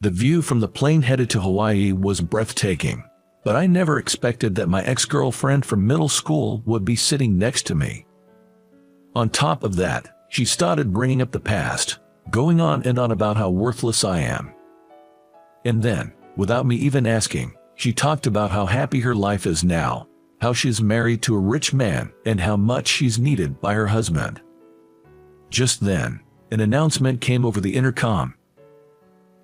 The view from the plane headed to Hawaii was breathtaking, but I never expected that my ex-girlfriend from middle school would be sitting next to me. On top of that, she started bringing up the past, going on and on about how worthless I am. And then, without me even asking, she talked about how happy her life is now, how she's married to a rich man, and how much she's needed by her husband. Just then, an announcement came over the intercom.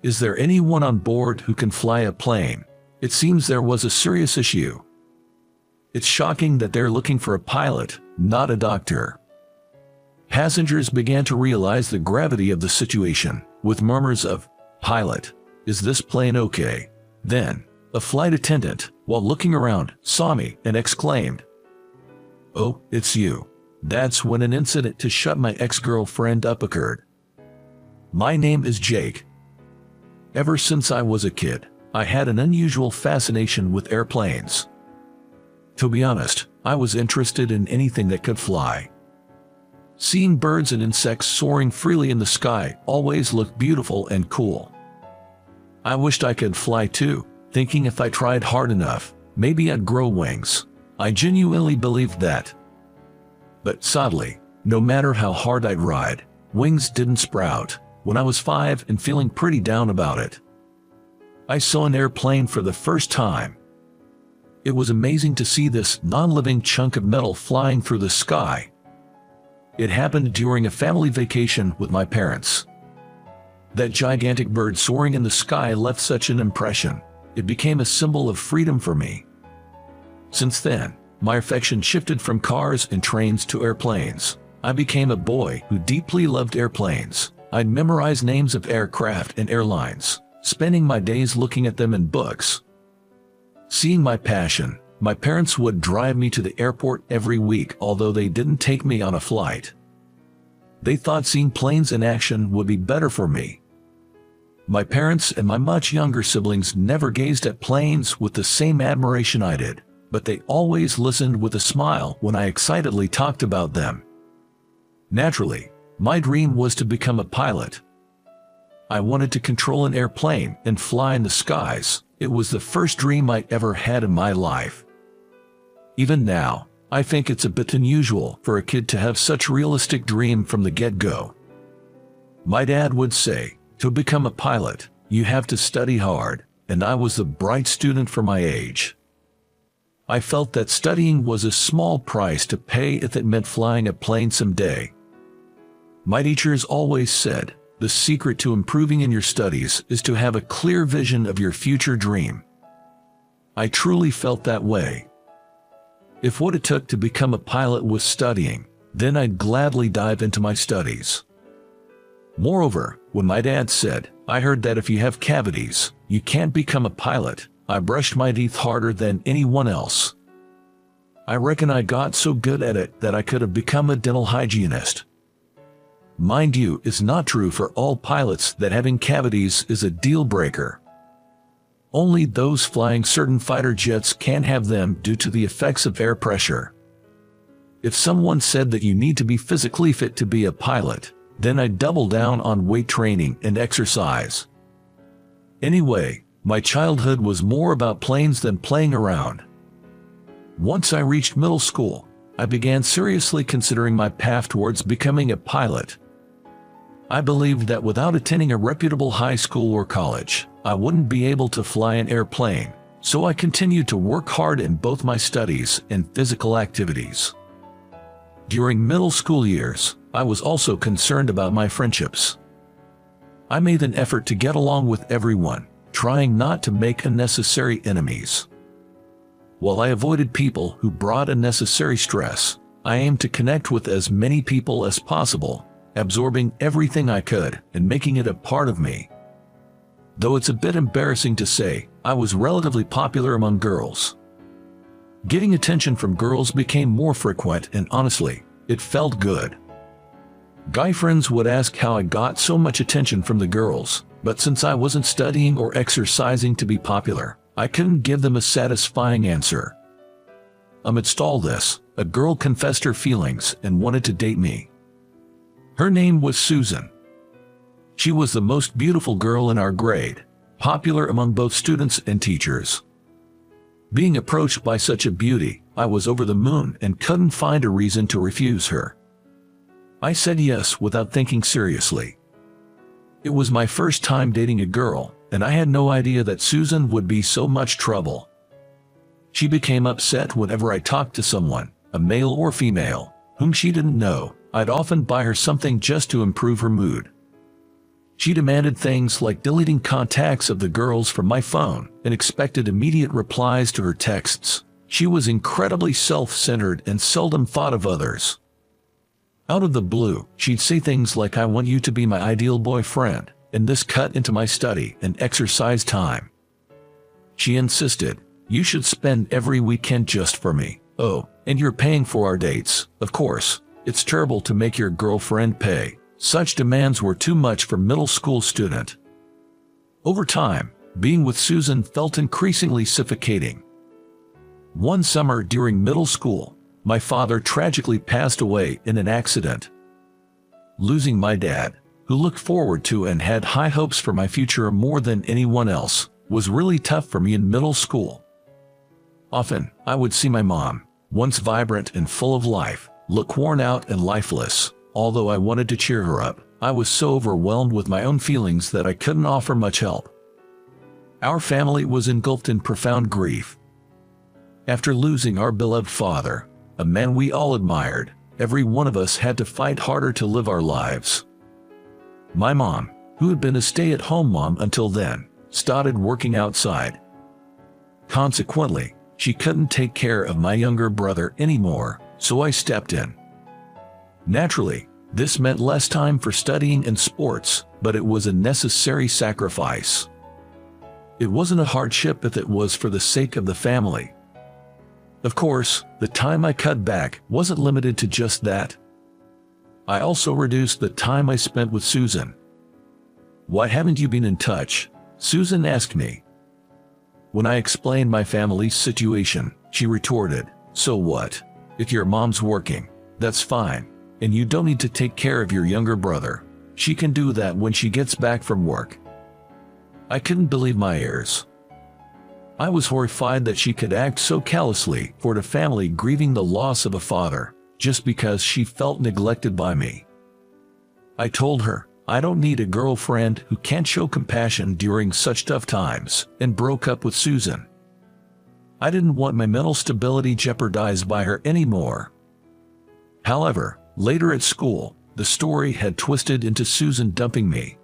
"Is there anyone on board who can fly a plane? It seems there was a serious issue." It's shocking that they're looking for a pilot, not a doctor. Passengers began to realize the gravity of the situation, with murmurs of, "Pilot, is this plane okay?" Then, a flight attendant, while looking around, saw me and exclaimed, "Oh, it's you." That's when an incident to shut my ex-girlfriend up occurred. My name is Jake. Ever since I was a kid, I had an unusual fascination with airplanes. To be honest, I was interested in anything that could fly. Seeing birds and insects soaring freely in the sky always looked beautiful and cool. I wished I could fly too, thinking if I tried hard enough, maybe I'd grow wings. I genuinely believed that. But sadly, no matter how hard I'd ride, wings didn't sprout. When I was 5 and feeling pretty down about it, I saw an airplane for the first time. It was amazing to see this non-living chunk of metal flying through the sky. It happened during a family vacation with my parents. That gigantic bird soaring in the sky left such an impression. It became a symbol of freedom for me. Since then, my affection shifted from cars and trains to airplanes. I became a boy who deeply loved airplanes. I'd memorize names of aircraft and airlines, spending my days looking at them in books. Seeing my passion, my parents would drive me to the airport every week, although they didn't take me on a flight. They thought seeing planes in action would be better for me. My parents and my much younger siblings never gazed at planes with the same admiration I did, but they always listened with a smile when I excitedly talked about them. Naturally, my dream was to become a pilot. I wanted to control an airplane and fly in the skies. It was the first dream I ever had in my life. Even now, I think it's a bit unusual for a kid to have such a realistic dream from the get-go. My dad would say, to become a pilot, you have to study hard, and I was the bright student for my age. I felt that studying was a small price to pay if it meant flying a plane someday. My teachers always said, the secret to improving in your studies is to have a clear vision of your future dream. I truly felt that way. If what it took to become a pilot was studying, then I'd gladly dive into my studies. Moreover, when my dad said, I heard that if you have cavities, you can't become a pilot, I brushed my teeth harder than anyone else. I reckon I got so good at it that I could have become a dental hygienist. Mind you, it's not true for all pilots that having cavities is a deal breaker. Only those flying certain fighter jets can have them due to the effects of air pressure. If someone said that you need to be physically fit to be a pilot, then I'd double down on weight training and exercise. Anyway, my childhood was more about planes than playing around. Once I reached middle school, I began seriously considering my path towards becoming a pilot. I believed that without attending a reputable high school or college, I wouldn't be able to fly an airplane, so I continued to work hard in both my studies and physical activities. During middle school years, I was also concerned about my friendships. I made an effort to get along with everyone, trying not to make unnecessary enemies. While I avoided people who brought unnecessary stress, I aimed to connect with as many people as possible, absorbing everything I could and making it a part of me. Though it's a bit embarrassing to say, I was relatively popular among girls. Getting attention from girls became more frequent, and honestly, it felt good. Guy friends would ask how I got so much attention from the girls, but since I wasn't studying or exercising to be popular, I couldn't give them a satisfying answer. Amidst all this, a girl confessed her feelings and wanted to date me. Her name was Susan. She was the most beautiful girl in our grade. popular among both students and teachers. Being approached by such a beauty, I was over the moon and couldn't find a reason to refuse her. I said yes without thinking seriously. It was my first time dating a girl, and I had no idea that Susan would be so much trouble. She became upset whenever I talked to someone, a male or female, whom she didn't know. I'd often buy her something just to improve her mood. She demanded things like deleting contacts of the girls from my phone and expected immediate replies to her texts. She was incredibly self-centered and seldom thought of others. Out of the blue, she'd say things like, "I want you to be my ideal boyfriend," and this cut into my study and exercise time. She insisted, "You should spend every weekend just for me. Oh, and you're paying for our dates, of course. It's terrible to make your girlfriend pay." Such demands were too much for a middle school student. Over time, being with Susan felt increasingly suffocating. One summer during middle school, my father tragically passed away in an accident. Losing my dad, who looked forward to and had high hopes for my future more than anyone else, was really tough for me in middle school. Often, I would see my mom, once vibrant and full of life, look worn out and lifeless. Although I wanted to cheer her up, I was so overwhelmed with my own feelings that I couldn't offer much help. Our family was engulfed in profound grief. After losing our beloved father, a man we all admired, every one of us had to fight harder to live our lives. My mom, who had been a stay-at-home mom until then, started working outside. Consequently, she couldn't take care of my younger brother anymore, so I stepped in. Naturally, this meant less time for studying and sports, but it was a necessary sacrifice. It wasn't a hardship if it was for the sake of the family. Of course, the time I cut back wasn't limited to just that. I also reduced the time I spent with Susan. "Why haven't you been in touch?" Susan asked me. When I explained my family's situation, she retorted, "So what? If your mom's working, that's fine. And you don't need to take care of your younger brother. She can do that when she gets back from work." I couldn't believe my ears. I was horrified that she could act so callously toward a family grieving the loss of a father, just because she felt neglected by me. I told her, "I don't need a girlfriend who can't show compassion during such tough times," and broke up with Susan. I didn't want my mental stability jeopardized by her anymore. However, later at school, the story had twisted into Susan dumping me.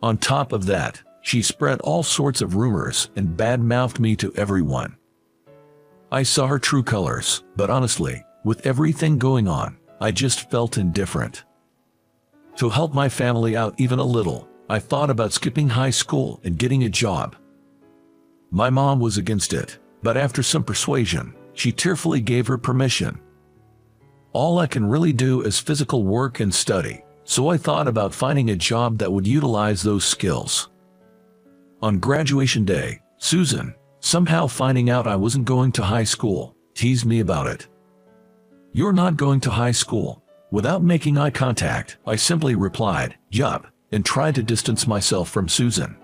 On top of that, she spread all sorts of rumors and bad-mouthed me to everyone. I saw her true colors, but honestly, with everything going on, I just felt indifferent. To help my family out even a little, I thought about skipping high school and getting a job. My mom was against it, but after some persuasion, she tearfully gave her permission. All I can really do is physical work and study, so I thought about finding a job that would utilize those skills. On graduation day, Susan, somehow finding out I wasn't going to high school, teased me about it. "You're not going to high school?" Without making eye contact, I simply replied, "Yup," and tried to distance myself from Susan.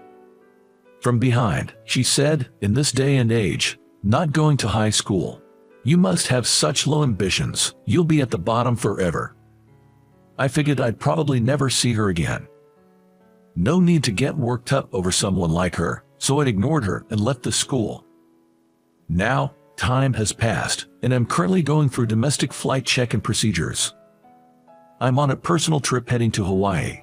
From behind, she said, "In this day and age, not going to high school. You must have such low ambitions, you'll be at the bottom forever." I figured I'd probably never see her again. No need to get worked up over someone like her, so I ignored her and left the school. Now, time has passed, and I'm currently going through domestic flight check-in procedures. I'm on a personal trip heading to Hawaii.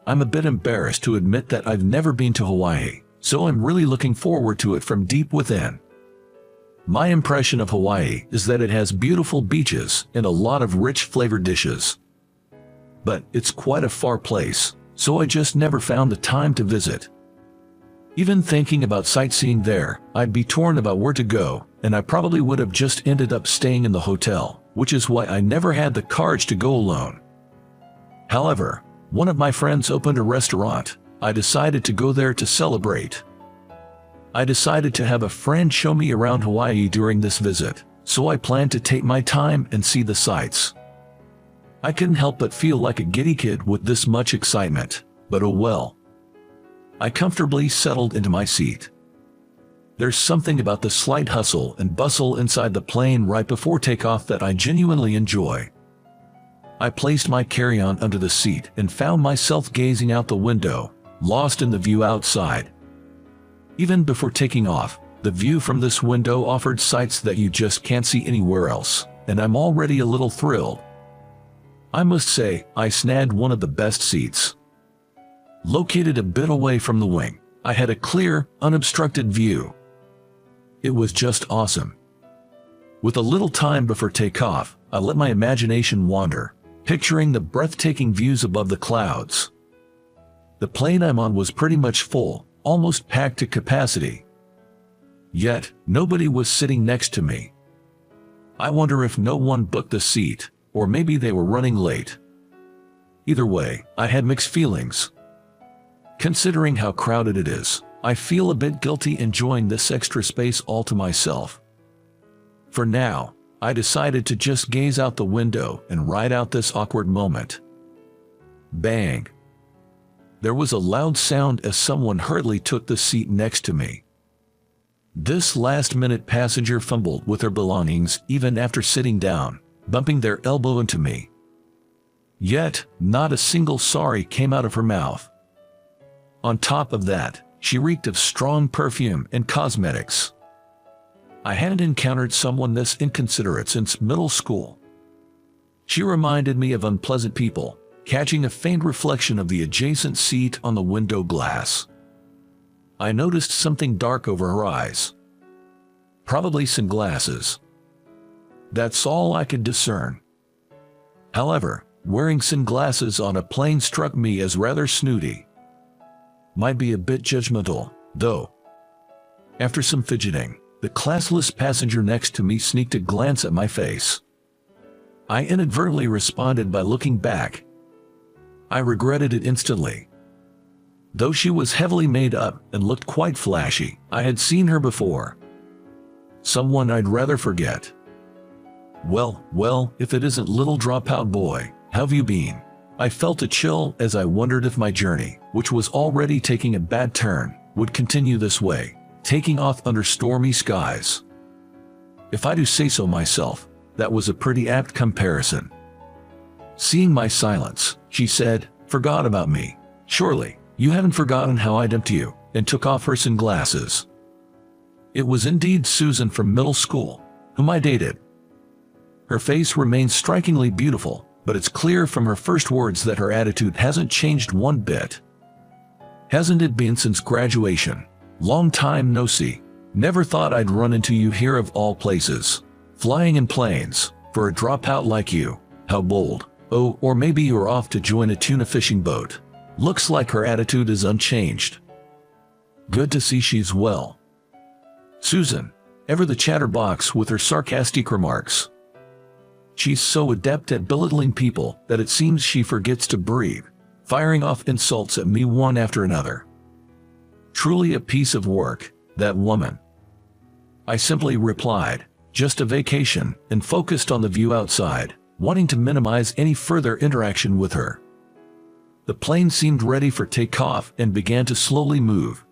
I'm a bit embarrassed to admit that I've never been to Hawaii, so I'm really looking forward to it from deep within. My impression of Hawaii is that it has beautiful beaches and a lot of rich flavored dishes. But it's quite a far place, so I just never found the time to visit. Even thinking about sightseeing there, I'd be torn about where to go, and I probably would have just ended up staying in the hotel, which is why I never had the courage to go alone. However, one of my friends opened a restaurant. I decided to go there to celebrate. I decided to have a friend show me around Hawaii during this visit, so I planned to take my time and see the sights. I couldn't help but feel like a giddy kid with this much excitement, but oh well. I comfortably settled into my seat. There's something about the slight hustle and bustle inside the plane right before takeoff that I genuinely enjoy. I placed my carry-on under the seat and found myself gazing out the window, lost in the view outside. Even before taking off, the view from this window offered sights that you just can't see anywhere else, and I'm already a little thrilled. I must say, I snagged one of the best seats. Located a bit away from the wing, I had a clear, unobstructed view. It was just awesome. With a little time before takeoff, I let my imagination wander, picturing the breathtaking views above the clouds. The plane I'm on was pretty much full, almost packed to capacity. Yet, nobody was sitting next to me. I wonder if no one booked the seat, or maybe they were running late. Either way, I had mixed feelings. Considering how crowded it is, I feel a bit guilty enjoying this extra space all to myself. For now, I decided to just gaze out the window and ride out this awkward moment. Bang! There was a loud sound as someone hurriedly took the seat next to me. This last-minute passenger fumbled with their belongings even after sitting down, bumping their elbow into me. Yet, not a single sorry came out of her mouth. On top of that, she reeked of strong perfume and cosmetics. I hadn't encountered someone this inconsiderate since middle school. She reminded me of unpleasant people, catching a faint reflection of the adjacent seat on the window glass. I noticed something dark over her eyes. Probably sunglasses. That's all I could discern. However, wearing sunglasses on a plane struck me as rather snooty. Might be a bit judgmental, though. After some fidgeting, the classless passenger next to me sneaked a glance at my face. I inadvertently responded by looking back. I regretted it instantly. Though she was heavily made up and looked quite flashy, I had seen her before. Someone I'd rather forget. Well, if it isn't little dropout boy, how've you been? I felt a chill as I wondered if my journey, which was already taking a bad turn, would continue this way, taking off under stormy skies. If I do say so myself, that was a pretty apt comparison. Seeing my silence, she said, "Forgot about me. Surely, you haven't forgotten how I dumped you," and took off her sunglasses. It was indeed Susan from middle school, whom I dated. Her face remains strikingly beautiful, but it's clear from her first words that her attitude hasn't changed one bit. Hasn't it been since graduation? Long time no see. Never thought I'd run into you here of all places. Flying in planes, for a dropout like you. How bold. Oh, or maybe you're off to join a tuna fishing boat. Looks like her attitude is unchanged. Good to see she's well. Susan, ever the chatterbox with her sarcastic remarks. She's so adept at belittling people that it seems she forgets to breathe, firing off insults at me one after another. Truly a piece of work, that woman. I simply replied, just a vacation, and focused on the view outside, wanting to minimize any further interaction with her. The plane seemed ready for takeoff and began to slowly move.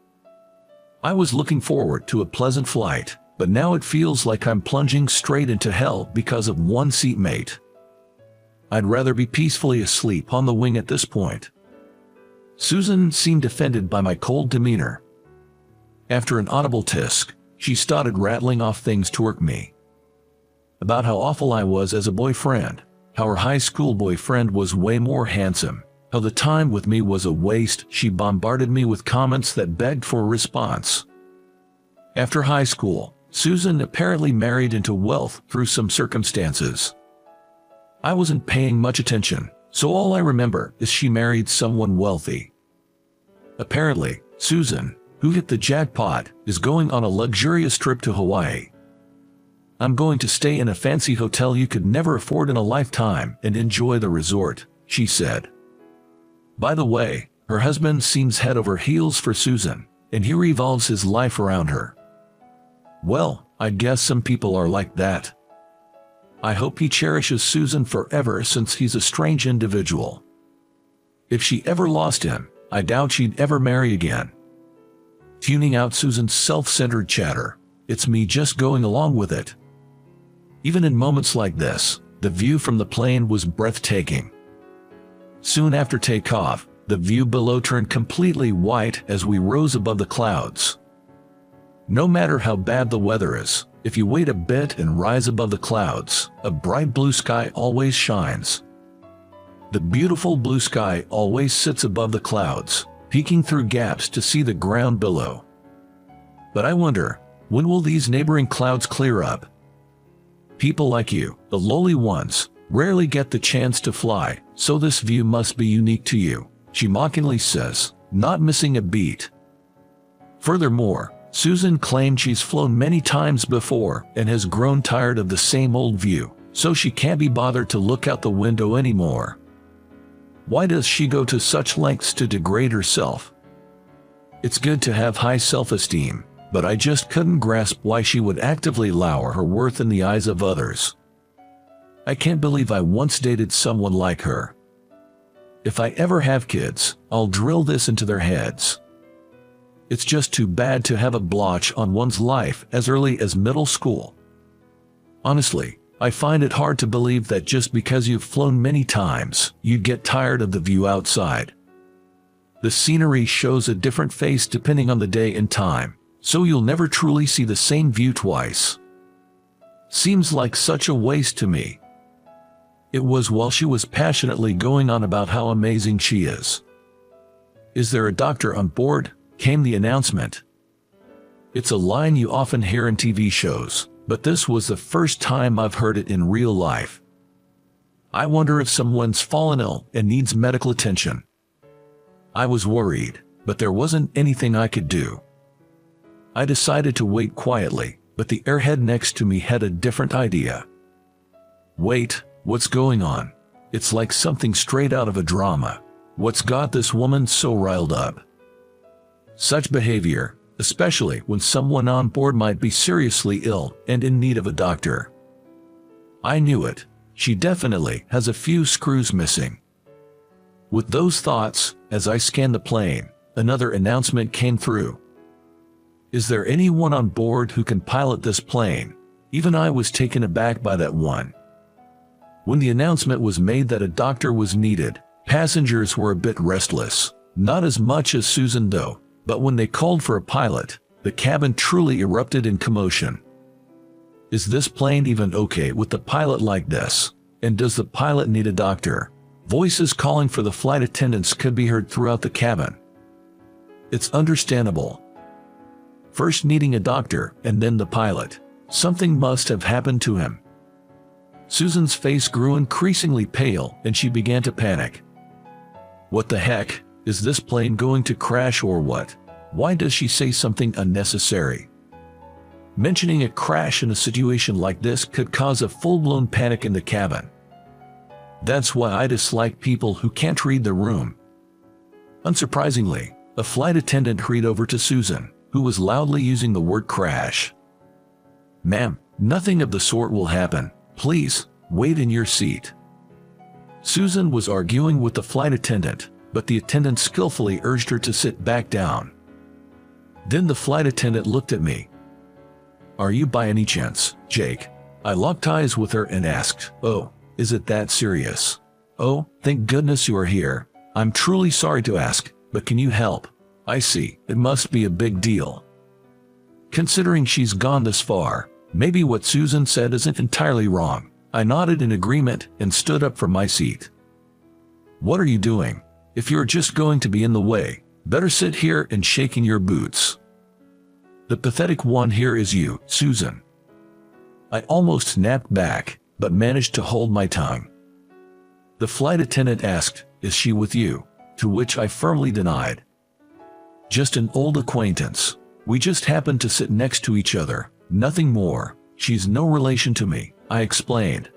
I was looking forward to a pleasant flight, but now it feels like I'm plunging straight into hell because of one seatmate. I'd rather be peacefully asleep on the wing at this point. Susan seemed offended by my cold demeanor. After an audible tisk, she started rattling off things toward me. About how awful I was as a boyfriend, how her high school boyfriend was way more handsome, how the time with me was a waste. She bombarded me with comments that begged for a response. After high school, Susan apparently married into wealth through some circumstances. I wasn't paying much attention, so all I remember is she married someone wealthy. Apparently, Susan, who hit the jackpot, is going on a luxurious trip to Hawaii. I'm going to stay in a fancy hotel you could never afford in a lifetime and enjoy the resort, she said. By the way, her husband seems head over heels for Susan, and he revolves his life around her. Well, I guess some people are like that. I hope he cherishes Susan forever since he's a strange individual. If she ever lost him, I doubt she'd ever marry again, tuning out Susan's self-centered chatter. It's me just going along with it. Even in moments like this, the view from the plane was breathtaking. Soon after takeoff, the view below turned completely white as we rose above the clouds. No matter how bad the weather is, if you wait a bit and rise above the clouds, a bright blue sky always shines. The beautiful blue sky always sits above the clouds, peeking through gaps to see the ground below. But I wonder, when will these neighboring clouds clear up? People like you, the lowly ones, rarely get the chance to fly, so this view must be unique to you, she mockingly says, not missing a beat. Furthermore, Susan claimed she's flown many times before and has grown tired of the same old view, so she can't be bothered to look out the window anymore. Why does she go to such lengths to degrade herself? It's good to have high self-esteem, but I just couldn't grasp why she would actively lower her worth in the eyes of others. I can't believe I once dated someone like her. If I ever have kids, I'll drill this into their heads. It's just too bad to have a blotch on one's life as early as middle school. Honestly, I find it hard to believe that just because you've flown many times, you'd get tired of the view outside. The scenery shows a different face depending on the day and time, so you'll never truly see the same view twice. Seems like such a waste to me. It was while she was passionately going on about how amazing she is. "Is there a doctor on board?" came the announcement. It's a line you often hear in TV shows, but this was the first time I've heard it in real life. I wonder if someone's fallen ill and needs medical attention. I was worried, but there wasn't anything I could do. I decided to wait quietly, but the airhead next to me had a different idea. "Wait, what's going on? It's like something straight out of a drama. What's got this woman so riled up?" Such behavior, especially when someone on board might be seriously ill and in need of a doctor. I knew it. She definitely has a few screws missing. With those thoughts, as I scanned the plane, another announcement came through. "Is there anyone on board who can pilot this plane?" Even I was taken aback by that one. When the announcement was made that a doctor was needed, passengers were a bit restless. Not as much as Susan though, but when they called for a pilot, the cabin truly erupted in commotion. Is this plane even okay with the pilot like this? And does the pilot need a doctor? Voices calling for the flight attendants could be heard throughout the cabin. It's understandable. First needing a doctor, and then the pilot. Something must have happened to him. Susan's face grew increasingly pale, and she began to panic. What the heck? Is this plane going to crash or what? Why does she say something unnecessary? Mentioning a crash in a situation like this could cause a full-blown panic in the cabin. That's why I dislike people who can't read the room. Unsurprisingly, a flight attendant hurried over to Susan, who was loudly using the word crash. "Ma'am, nothing of the sort will happen. Please, wait in your seat." Susan was arguing with the flight attendant, but the attendant skillfully urged her to sit back down. Then the flight attendant looked at me. "Are you by any chance, Jake?" I locked eyes with her and asked, "Oh, is it that serious?" "Oh, thank goodness you are here. I'm truly sorry to ask, but can you help?" "I see, it must be a big deal." Considering she's gone this far, maybe what Susan said isn't entirely wrong. I nodded in agreement and stood up from my seat. "What are you doing? If you're just going to be in the way, better sit here and shake in your boots. The pathetic one here is you, Susan." I almost snapped back, but managed to hold my tongue. The flight attendant asked, "Is she with you?" To which I firmly denied. "Just an old acquaintance. We just happened to sit next to each other, nothing more. She's no relation to me," I explained.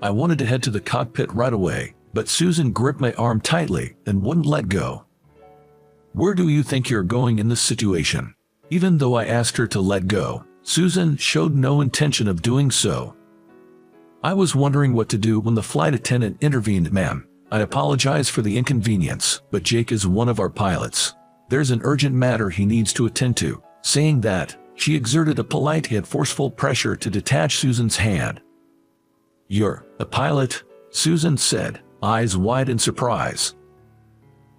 I wanted to head to the cockpit right away, but Susan gripped my arm tightly and wouldn't let go. "Where do you think you're going in this situation?" Even though I asked her to let go, Susan showed no intention of doing so. I was wondering what to do when the flight attendant intervened. "Ma'am, I apologize for the inconvenience, but Jake is one of our pilots. there's an urgent matter he needs to attend to." Saying that, she exerted a polite yet forceful pressure to detach Susan's hand. "You're a pilot?" Susan said, eyes wide in surprise.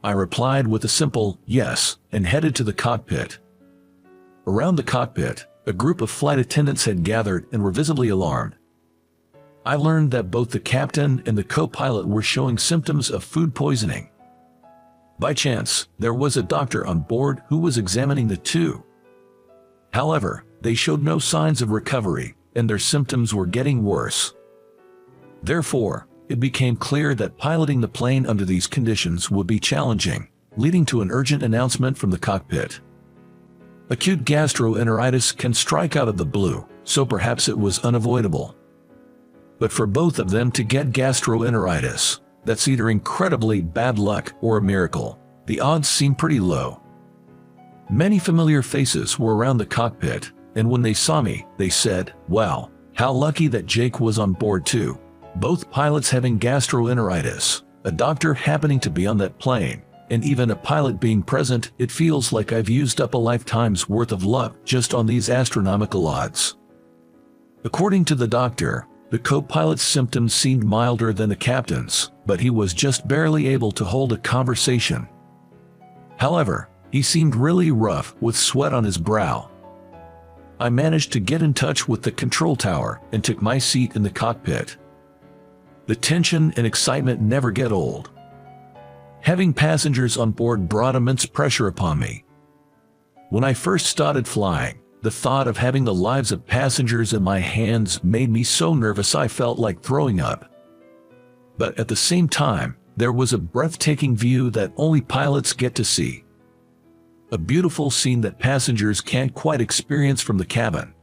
I replied with a simple yes and headed to the cockpit. Around the cockpit, a group of flight attendants had gathered and were visibly alarmed. I learned that both the captain and the co-pilot were showing symptoms of food poisoning. By chance, there was a doctor on board who was examining the two. However, they showed no signs of recovery, and their symptoms were getting worse. Therefore, it became clear that piloting the plane under these conditions would be challenging, leading to an urgent announcement from the cockpit. Acute gastroenteritis can strike out of the blue, so perhaps it was unavoidable. But for both of them to get gastroenteritis, that's either incredibly bad luck or a miracle. The odds seem pretty low. Many familiar faces were around the cockpit, and when they saw me, they said, "Wow, how lucky that Jake was on board too." Both pilots having gastroenteritis, a doctor happening to be on that plane, and even a pilot being present, it feels like I've used up a lifetime's worth of luck just on these astronomical odds. According to the doctor, the co-pilot's symptoms seemed milder than the captain's, but he was just barely able to hold a conversation. However, he seemed really rough with sweat on his brow. I managed to get in touch with the control tower and took my seat in the cockpit. The tension and excitement never get old. Having passengers on board brought immense pressure upon me. When I first started flying, the thought of having the lives of passengers in my hands made me so nervous I felt like throwing up. But at the same time, there was a breathtaking view that only pilots get to see. A beautiful scene that passengers can't quite experience from the cabin.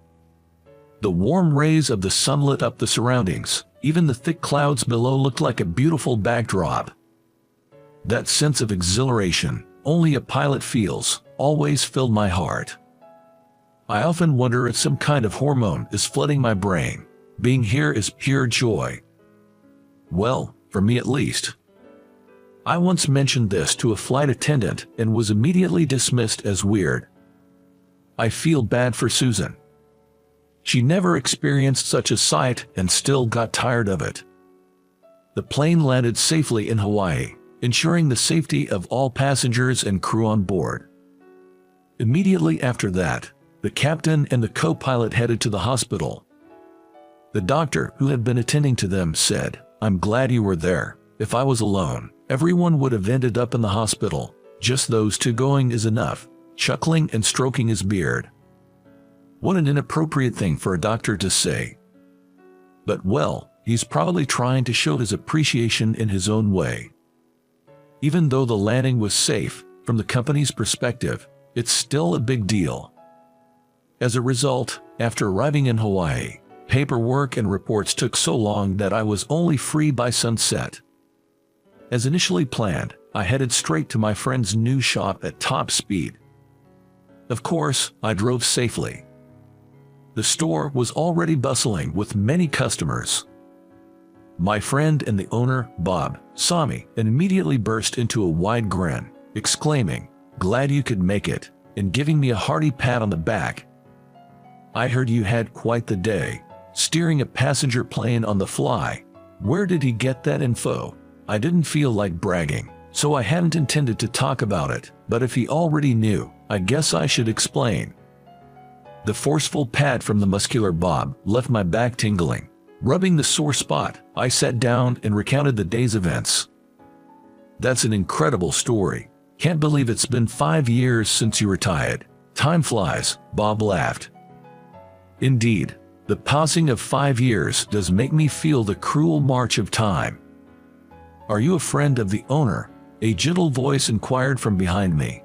The warm rays of the sun lit up the surroundings. Even the thick clouds below looked like a beautiful backdrop. That sense of exhilaration only a pilot feels always filled my heart. I often wonder if some kind of hormone is flooding my brain. Being here is pure joy. Well, for me at least. I once mentioned this to a flight attendant and was immediately dismissed as weird. I feel bad for Susan. She never experienced such a sight and still got tired of it. The plane landed safely in Hawaii, ensuring the safety of all passengers and crew on board. Immediately after that, the captain and the co-pilot headed to the hospital. The doctor who had been attending to them said, "I'm glad you were there. If I was alone, everyone would have ended up in the hospital. Just those two going is enough," chuckling and stroking his beard. What an inappropriate thing for a doctor to say. But well, he's probably trying to show his appreciation in his own way. Even though the landing was safe, from the company's perspective, it's still a big deal. As a result, after arriving in Hawaii, paperwork and reports took so long that I was only free by sunset. As initially planned, I headed straight to my friend's new shop at top speed. Of course, I drove safely. The store was already bustling with many customers. My friend and the owner, Bob, saw me and immediately burst into a wide grin, exclaiming, "Glad you could make it," and giving me a hearty pat on the back. "I heard you had quite the day, steering a passenger plane on the fly. Where did he get that info?" I didn't feel like bragging, so I hadn't intended to talk about it, but if he already knew, I guess I should explain. The forceful pat from the muscular Bob left my back tingling. Rubbing the sore spot, I sat down and recounted the day's events. "That's an incredible story. Can't believe it's been 5 years since you retired. Time flies," Bob laughed. Indeed, the passing of 5 years does make me feel the cruel march of time. "Are you a friend of the owner?" a gentle voice inquired from behind me.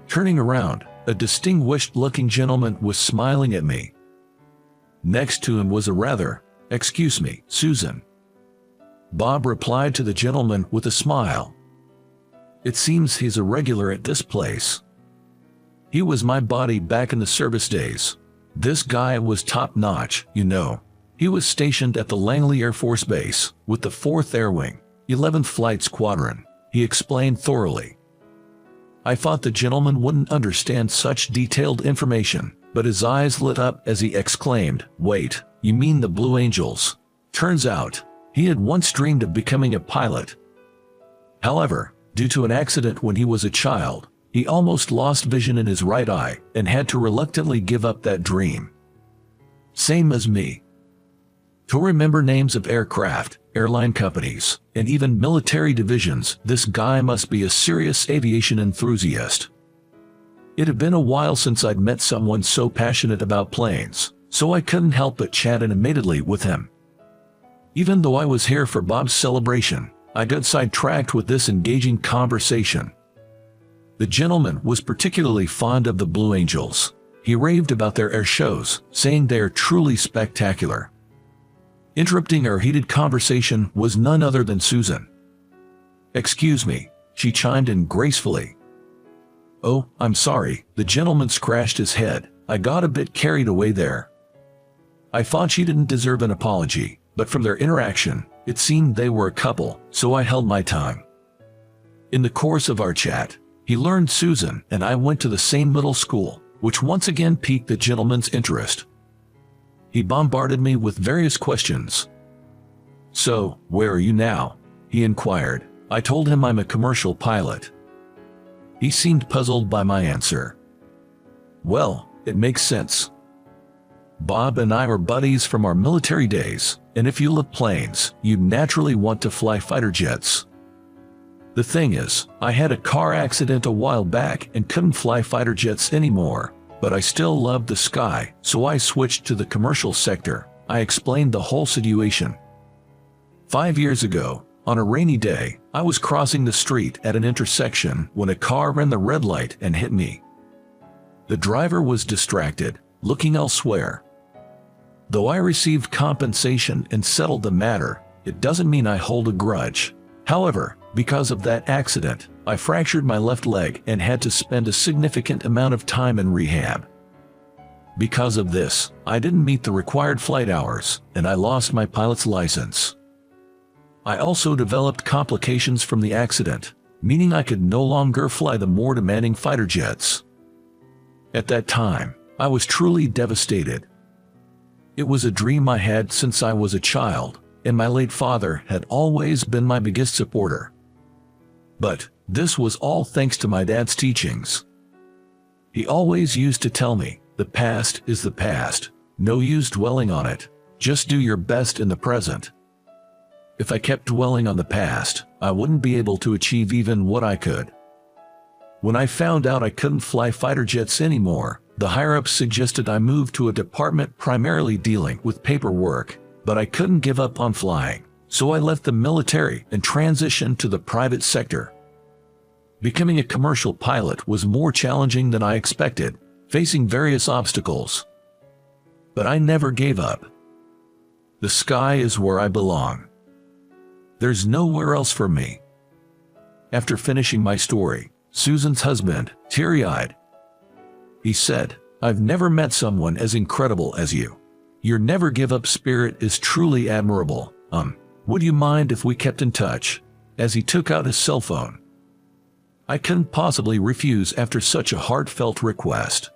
Turning around, a distinguished-looking gentleman was smiling at me. Next to him was a rather, "Excuse me, Susan." Bob replied to the gentleman with a smile. "It seems he's a regular at this place. He was my buddy back in the service days. This guy was top-notch, you know. He was stationed at the Langley Air Force Base with the 4th Air Wing, 11th Flight Squadron," he explained thoroughly. I thought the gentleman wouldn't understand such detailed information, but his eyes lit up as he exclaimed, "Wait, you mean the Blue Angels?" Turns out, he had once dreamed of becoming a pilot. However, due to an accident when he was a child, he almost lost vision in his right eye and had to reluctantly give up that dream. Same as me. To remember names of aircraft, airline companies, and even military divisions, this guy must be a serious aviation enthusiast. It had been a while since I'd met someone so passionate about planes, so I couldn't help but chat animatedly with him. Even though I was here for Bob's celebration, I got sidetracked with this engaging conversation. The gentleman was particularly fond of the Blue Angels. He raved about their air shows, saying they are truly spectacular. Interrupting our heated conversation was none other than Susan. "Excuse me," she chimed in gracefully. "Oh, I'm sorry," the gentleman scratched his head. "I got a bit carried away there." I thought she didn't deserve an apology, but from their interaction, it seemed they were a couple, so I held my tongue. In the course of our chat, he learned Susan and I went to the same middle school, which once again piqued the gentleman's interest. He bombarded me with various questions. "So, where are you now?" he inquired. I told him I'm a commercial pilot. He seemed puzzled by my answer. "Well, it makes sense. Bob and I are buddies from our military days, and if you love planes, you'd naturally want to fly fighter jets. The thing is, I had a car accident a while back and couldn't fly fighter jets anymore, but I still loved the sky, so I switched to the commercial sector." I explained the whole situation. 5 years ago, on a rainy day, I was crossing the street at an intersection when a car ran the red light and hit me. The driver was distracted, looking elsewhere. Though I received compensation and settled the matter, it doesn't mean I hold a grudge. However, because of that accident, I fractured my left leg and had to spend a significant amount of time in rehab. Because of this, I didn't meet the required flight hours, and I lost my pilot's license. I also developed complications from the accident, meaning I could no longer fly the more demanding fighter jets. At that time, I was truly devastated. It was a dream I had since I was a child, and my late father had always been my biggest supporter. But this was all thanks to my dad's teachings. He always used to tell me, "The past is the past. No use dwelling on it. Just do your best in the present." If I kept dwelling on the past, I wouldn't be able to achieve even what I could. When I found out I couldn't fly fighter jets anymore, the higher-ups suggested I move to a department primarily dealing with paperwork, but I couldn't give up on flying, so I left the military and transitioned to the private sector. Becoming a commercial pilot was more challenging than I expected, facing various obstacles. But I never gave up. The sky is where I belong. There's nowhere else for me. After finishing my story, Susan's husband, teary-eyed, he said, "I've never met someone as incredible as you. Your never-give-up spirit is truly admirable. Would you mind if we kept in touch?" As he took out his cell phone. I couldn't possibly refuse after such a heartfelt request.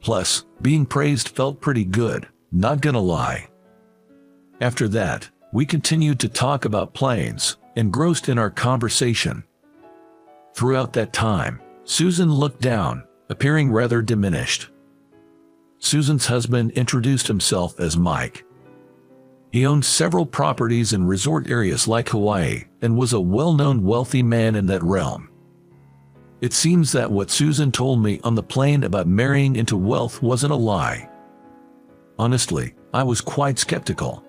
Plus, being praised felt pretty good, not gonna lie. After that, we continued to talk about planes, engrossed in our conversation. Throughout that time, Susan looked down, appearing rather diminished. Susan's husband introduced himself as Mike. He owned several properties in resort areas like Hawaii and was a well-known wealthy man in that realm. It seems that what Susan told me on the plane about marrying into wealth wasn't a lie. Honestly, I was quite skeptical.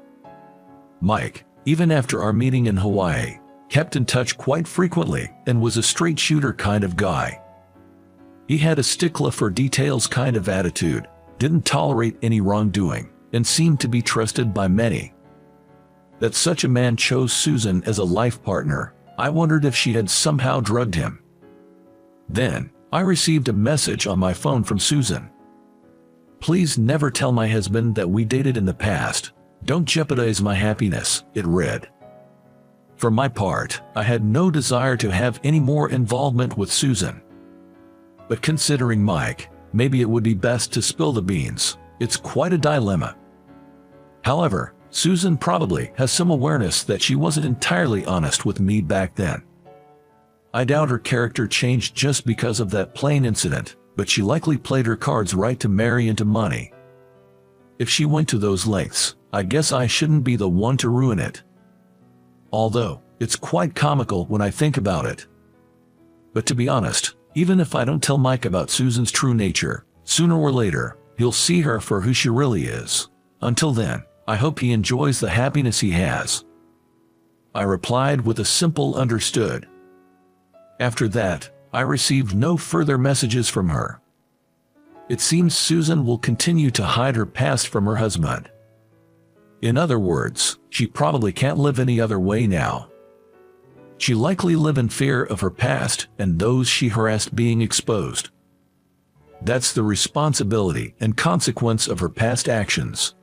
Mike, even after our meeting in Hawaii, kept in touch quite frequently and was a straight-shooter kind of guy. He had a stickler for details kind of attitude, didn't tolerate any wrongdoing, and seemed to be trusted by many. That such a man chose Susan as a life partner, I wondered if she had somehow drugged him. Then, I received a message on my phone from Susan. "Please never tell my husband that we dated in the past. Don't jeopardize my happiness," it read. For my part, I had no desire to have any more involvement with Susan, But considering Mike, maybe it would be best to spill the beans. It's quite a dilemma. However, Susan probably has some awareness that she wasn't entirely honest with me back then. I doubt her character changed just because of that plane incident, but she likely played her cards right to marry into money. If she went to those lengths, I guess I shouldn't be the one to ruin it. Although, it's quite comical when I think about it. But to be honest, even if I don't tell Mike about Susan's true nature, sooner or later, he'll see her for who she really is. Until then, I hope he enjoys the happiness he has. I replied with a simple understood. After that, I received no further messages from her. It seems Susan will continue to hide her past from her husband. In other words, she probably can't live any other way now. She likely live in fear of her past and those she harassed being exposed. That's the responsibility and consequence of her past actions.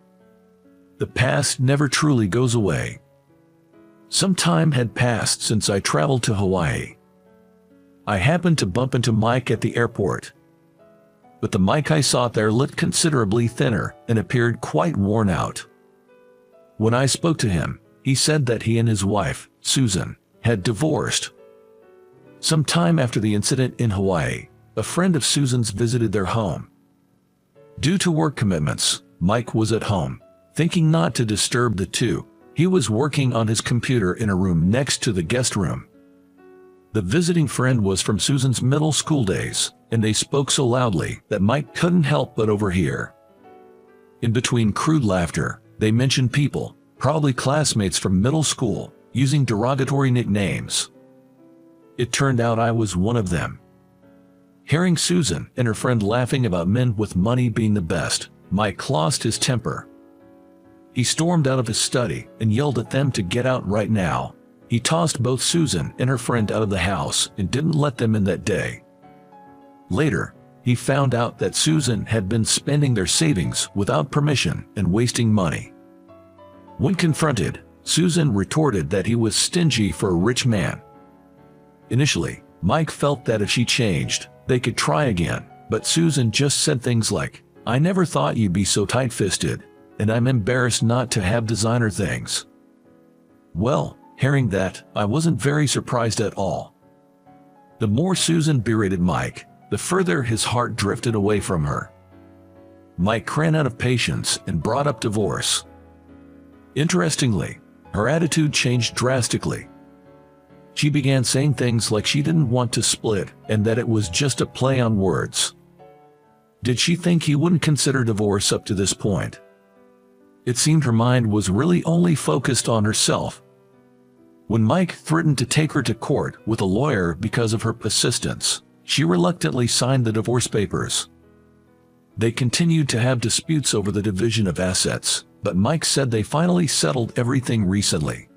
The past never truly goes away. Some time had passed since I traveled to Hawaii. I happened to bump into Mike at the airport. But the Mike I saw there looked considerably thinner and appeared quite worn out. When I spoke to him, he said that he and his wife, Susan, had divorced. Some time after the incident in Hawaii, a friend of Susan's visited their home. Due to work commitments, Mike was at home. Thinking not to disturb the two, he was working on his computer in a room next to the guest room. The visiting friend was from Susan's middle school days, and they spoke so loudly that Mike couldn't help but overhear. In between crude laughter, they mentioned people, probably classmates from middle school, using derogatory nicknames. It turned out I was one of them. Hearing Susan and her friend laughing about men with money being the best, Mike lost his temper. He stormed out of his study and yelled at them to get out right now. He tossed both Susan and her friend out of the house and didn't let them in that day. Later, he found out that Susan had been spending their savings without permission and wasting money. When confronted, Susan retorted that he was stingy for a rich man. Initially, Mike felt that if she changed, they could try again, but Susan just said things like, "I never thought you'd be so tight-fisted, and I'm embarrassed not to have designer things." Well, hearing that, I wasn't very surprised at all. The more Susan berated Mike, the further his heart drifted away from her. Mike ran out of patience and brought up divorce. Interestingly, her attitude changed drastically. She began saying things like she didn't want to split and that it was just a play on words. Did she think he wouldn't consider divorce up to this point? It seemed her mind was really only focused on herself. When Mike threatened to take her to court with a lawyer because of her persistence, she reluctantly signed the divorce papers. They continued to have disputes over the division of assets, but Mike said they finally settled everything recently.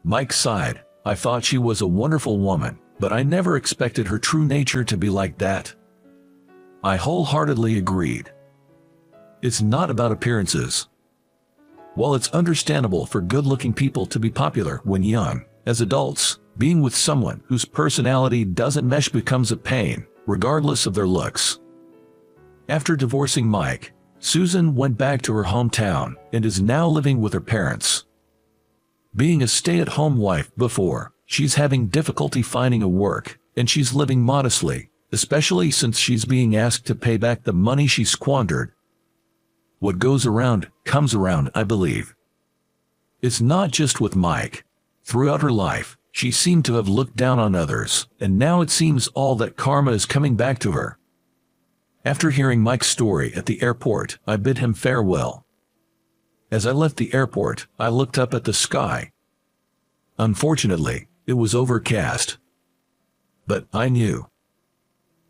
Mike sighed, "I thought she was a wonderful woman, but I never expected her true nature to be like that." I wholeheartedly agreed. It's not about appearances. While it's understandable for good-looking people to be popular when young, as adults, being with someone whose personality doesn't mesh becomes a pain, regardless of their looks. After divorcing Mike, Susan went back to her hometown and is now living with her parents. Being a stay-at-home wife before, she's having difficulty finding a work, and she's living modestly, especially since she's being asked to pay back the money she squandered. What goes around, comes around, I believe. It's not just with Mike. Throughout her life, she seemed to have looked down on others, and now it seems all that karma is coming back to her. After hearing Mike's story at the airport, I bid him farewell. As I left the airport, I looked up at the sky. Unfortunately, it was overcast. But I knew.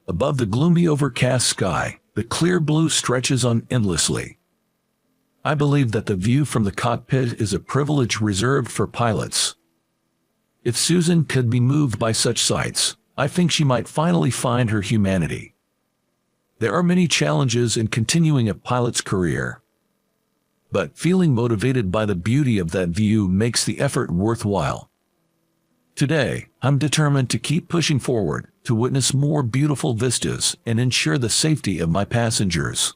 Above the gloomy overcast sky, the clear blue stretches on endlessly. I believe that the view from the cockpit is a privilege reserved for pilots. If Susan could be moved by such sights, I think she might finally find her humanity. There are many challenges in continuing a pilot's career. But feeling motivated by the beauty of that view makes the effort worthwhile. Today, I'm determined to keep pushing forward, to witness more beautiful vistas and ensure the safety of my passengers.